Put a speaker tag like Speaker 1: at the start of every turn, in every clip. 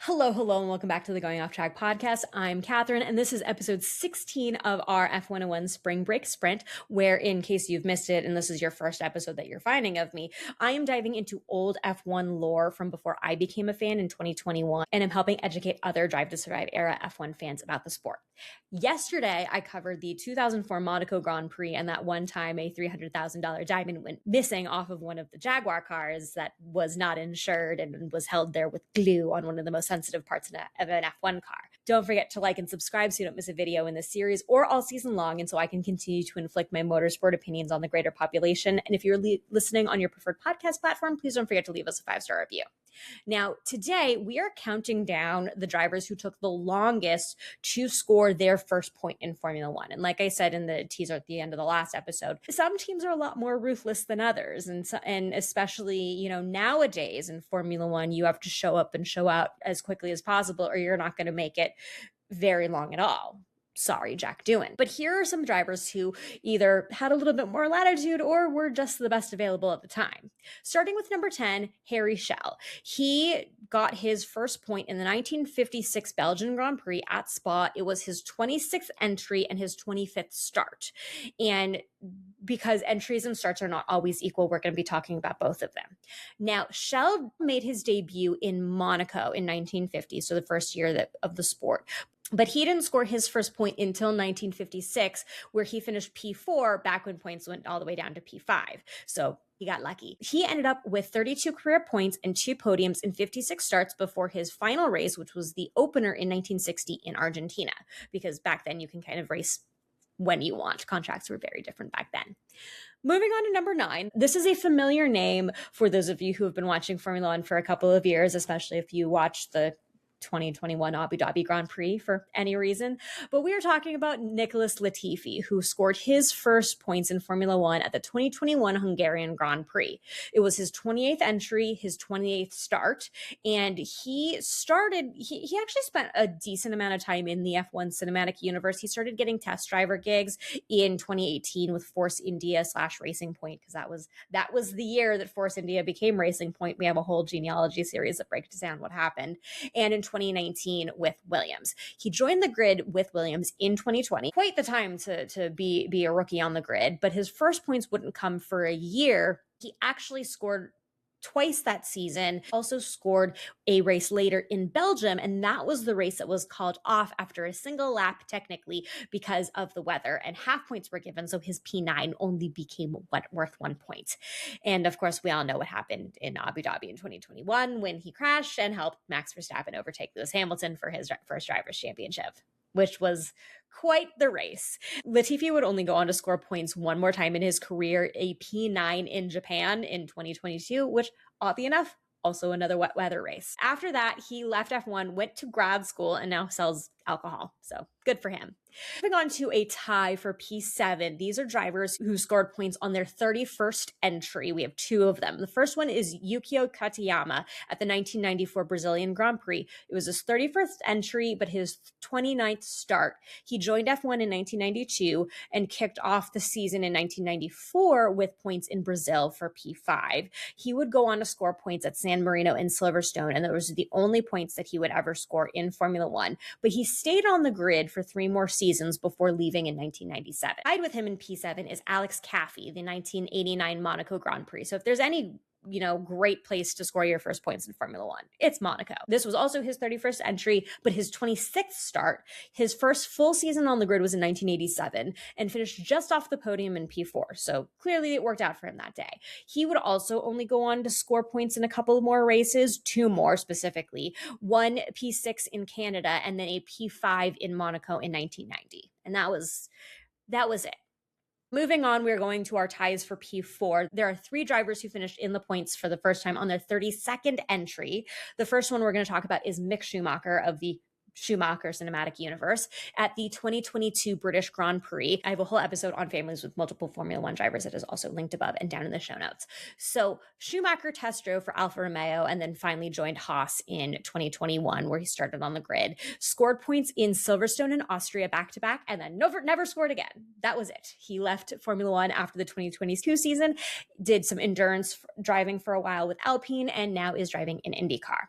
Speaker 1: Hello, and welcome back to the Going Off Track podcast. I'm Catherine, and this is episode 16 of our F101 Spring Break Sprint, where, in case you've missed it, and this is your first episode that you're finding of me, I am diving into old F1 lore from before I became a fan in 2021, and I'm helping educate other Drive to Survive era F1 fans about the sport. Yesterday, I covered the 2004 Monaco Grand Prix, and that one time a $300,000 diamond went missing off of one of the Jaguar cars that was not insured and was held there with glue on one of the most sensitive parts of an F1 car. Don't forget to like and subscribe so you don't miss a video in this series or all season long, and so I can continue to inflict my motorsport opinions on the greater population. And if you're listening on your preferred podcast platform, please don't forget to leave us a 5-star review. Now, today we are counting down the drivers who took the longest to score their first point in Formula One. And like I said in the teaser at the end of the last episode, some teams are a lot more ruthless than others. And especially, nowadays in Formula One, you have to show up and show out as quickly as possible, or you're not going to make it very long at all. Sorry, Jack Doohan. But here are some drivers who either had a little bit more latitude or were just the best available at the time. Starting with number 10, Harry Schell. He got his first point in the 1956 Belgian Grand Prix at Spa. It was his 26th entry and his 25th start. And because entries and starts are not always equal, we're going to be talking about both of them. Now, Schell made his debut in Monaco in 1950, so the first year of the sport. But he didn't score his first point until 1956, where he finished P4 back when points went all the way down to P5. So he got lucky. He ended up with 32 career points and 2 podiums in 56 starts before his final race, which was the opener in 1960 in Argentina, because back then you can kind of race when you want. Contracts were very different back then. Moving on to number 9. This is a familiar name for those of you who have been watching Formula One for a couple of years, especially if you watched the 2021 Abu Dhabi Grand Prix for any reason. But we are talking about Nicholas Latifi, who scored his first points in Formula One at the 2021 Hungarian Grand Prix. It was his 28th entry, his 28th start, and he actually spent a decent amount of time in the F1 cinematic universe. He started getting test driver gigs in 2018 with Force India / Racing Point, because that was the year that Force India became Racing Point. We have a whole genealogy series that breaks down what happened. And in 2019 with Williams. He joined the grid with Williams in 2020. Quite the time to be a rookie on the grid, but his first points wouldn't come for a year. He actually scored twice that season, also scored a race later in Belgium, and that was the race that was called off after a single lap, technically, because of the weather, and half points were given, so his P9 only became worth 1 point. And of course, we all know what happened in Abu Dhabi in 2021 when he crashed and helped Max Verstappen overtake Lewis Hamilton for his first Drivers' Championship, which was quite the race. Latifi would only go on to score points one more time in his career, a P9 in Japan in 2022, which, oddly enough, also another wet weather race. After that, he left F1, went to grad school, and now sells alcohol. So good for him. Moving on to a tie for P7. These are drivers who scored points on their 31st entry. We have 2 of them. The first one is Yukio Katayama at the 1994 Brazilian Grand Prix. It was his 31st entry, but his 29th start. He joined F1 in 1992 and kicked off the season in 1994 with points in Brazil for P5. He would go on to score points at San Marino and Silverstone, and those are the only points that he would ever score in Formula One. But he stayed on the grid for 3 more seasons before leaving in 1997. Tied with him in P7 is Alex Caffey, the 1989 Monaco Grand Prix. So if there's any great place to score your first points in Formula One, it's Monaco. This was also his 31st entry, but his 26th start. His first full season on the grid was in 1987 and finished just off the podium in P4. So clearly it worked out for him that day. He would also only go on to score points in a couple more races, 2 more specifically, one P6 in Canada and then a P5 in Monaco in 1990. And that was it. Moving on, we're going to our ties for P4. There are 3 drivers who finished in the points for the first time on their 32nd entry. The first one we're going to talk about is Mick Schumacher of the Schumacher Cinematic Universe at the 2022 British Grand Prix. I have a whole episode on families with multiple Formula One drivers that is also linked above and down in the show notes. So Schumacher test drove for Alfa Romeo and then finally joined Haas in 2021, where he started on the grid, scored points in Silverstone and Austria back-to-back, and then never scored again. That was it. He left Formula One after the 2022 season, did some endurance driving for a while with Alpine, and now is driving an IndyCar.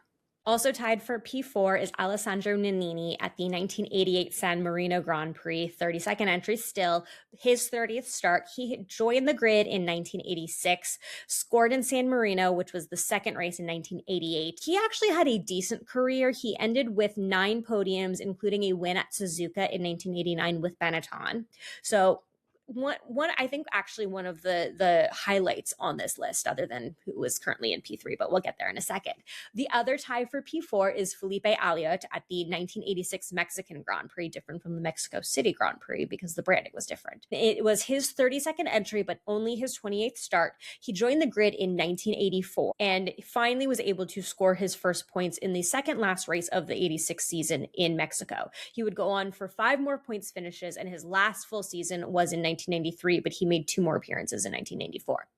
Speaker 1: Also tied for P4 is Alessandro Nannini at the 1988 San Marino Grand Prix, 32nd entry still, his 30th start. He joined the grid in 1986, scored in San Marino, which was the second race in 1988. He actually had a decent career. He ended with 9 podiums, including a win at Suzuka in 1989 with Benetton. So one I think actually one of the highlights on this list, other than who is currently in P3, but we'll get there in a second. The other tie for P4 is Felipe Alliot at the 1986 Mexican Grand Prix, different from the Mexico City Grand Prix because the branding was different. It was his 32nd entry, but only his 28th start. He joined the grid in 1984 and finally was able to score his first points in the second last race of the 86 season in Mexico. He would go on for 5 more points finishes, and his last full season was in 1993, but he made 2 more appearances in 1994.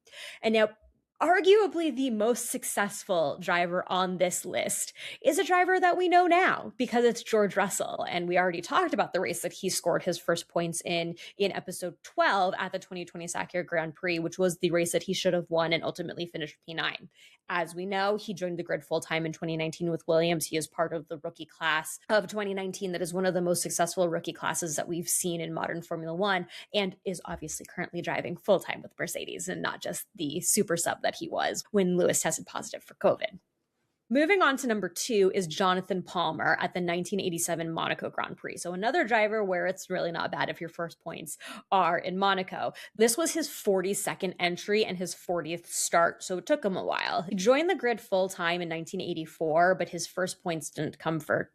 Speaker 1: And now, arguably the most successful driver on this list is a driver that we know now because it's George Russell. And we already talked about the race that he scored his first points in episode 12 at the 2020 Sakir Grand Prix, which was the race that he should have won and ultimately finished P9. As we know, he joined the grid full-time in 2019 with Williams. He is part of the rookie class of 2019 that is one of the most successful rookie classes that we've seen in modern Formula One, and is obviously currently driving full-time with Mercedes and not just the super sub that he was when Lewis tested positive for COVID. Moving on to number 2 is Jonathan Palmer at the 1987 Monaco Grand Prix. So another driver where it's really not bad if your first points are in Monaco. This was his 42nd entry and his 40th start, so it took him a while. He joined the grid full-time in 1984, but his first points didn't come for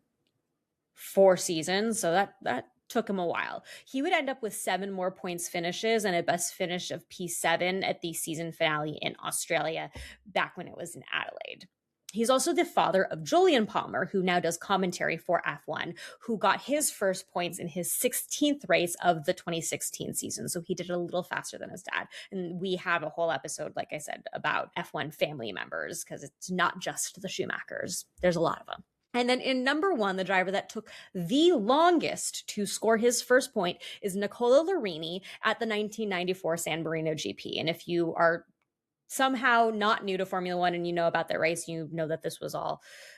Speaker 1: 4 seasons, so that took him a while. He would end up with 7 more points finishes and a best finish of P7 at the season finale in Australia back when it was in Adelaide. He's also the father of Julian Palmer, who now does commentary for F1, who got his first points in his 16th race of the 2016 season. So he did it a little faster than his dad. And we have a whole episode, like I said, about F1 family members, because it's not just the Schumachers. There's a lot of them. And then in number 1, the driver that took the longest to score his first point is Nicola Larini at the 1994 San Marino GP. And if you are somehow not new to Formula One and you know about that race, you know that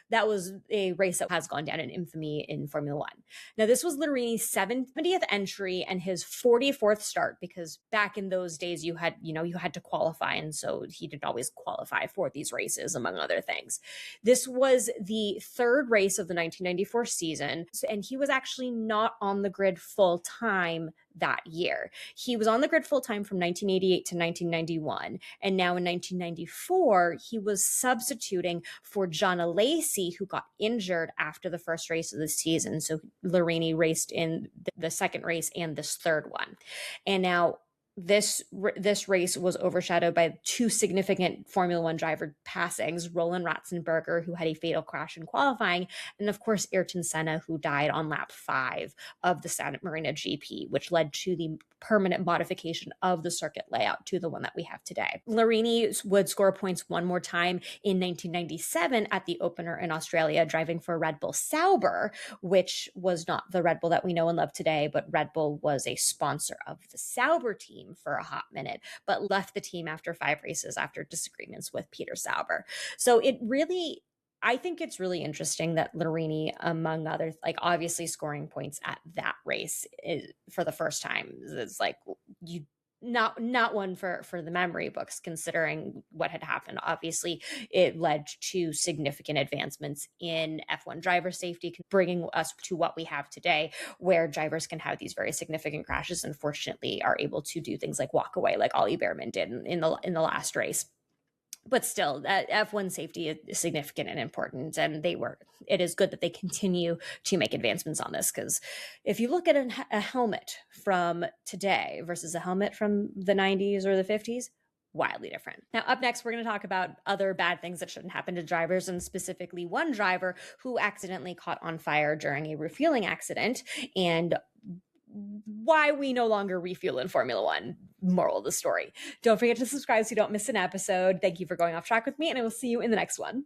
Speaker 1: that was a race that has gone down in infamy in Formula One. Now, this was Larini's 70th entry and his 44th start, because back in those days you had to qualify, and so he didn't always qualify for these races, among other things. This was the 3rd race of the 1994 season, and he was actually not on the grid full time that year. He was on the grid full time from 1988 to 1991, and now in 1994 he was substituting for John Alesi, who got injured after the first race of the season. So Larini raced in the second race and this 3rd one. And now this race was overshadowed by 2 significant Formula One driver passings, Roland Ratzenberger, who had a fatal crash in qualifying, and of course Ayrton Senna, who died on lap 5 of the San Marino GP, which led to the permanent modification of the circuit layout to the one that we have today. Larini would score points one more time in 1997 at the opener in Australia, driving for Red Bull Sauber, which was not the Red Bull that we know and love today, but Red Bull was a sponsor of the Sauber team for a hot minute, but left the team after 5 races after disagreements with Peter Sauber. So I think it's really interesting that Larini, among others, like obviously scoring points at that race for the first time is like not one for the memory books, considering what had happened. Obviously, it led to significant advancements in F1 driver safety, bringing us to what we have today, where drivers can have these very significant crashes and fortunately are able to do things like walk away, like Ollie Behrman did in the last race. But still, F1 safety is significant and important, and it is good that they continue to make advancements on this, because if you look at a helmet from today versus a helmet from the 90s or the 50s, wildly different. Now, up next, we're going to talk about other bad things that shouldn't happen to drivers, and specifically one driver who accidentally caught on fire during a refueling accident, and why we no longer refuel in Formula One. Moral of the story. Don't forget to subscribe so you don't miss an episode. Thank you for going off track with me, and I will see you in the next one.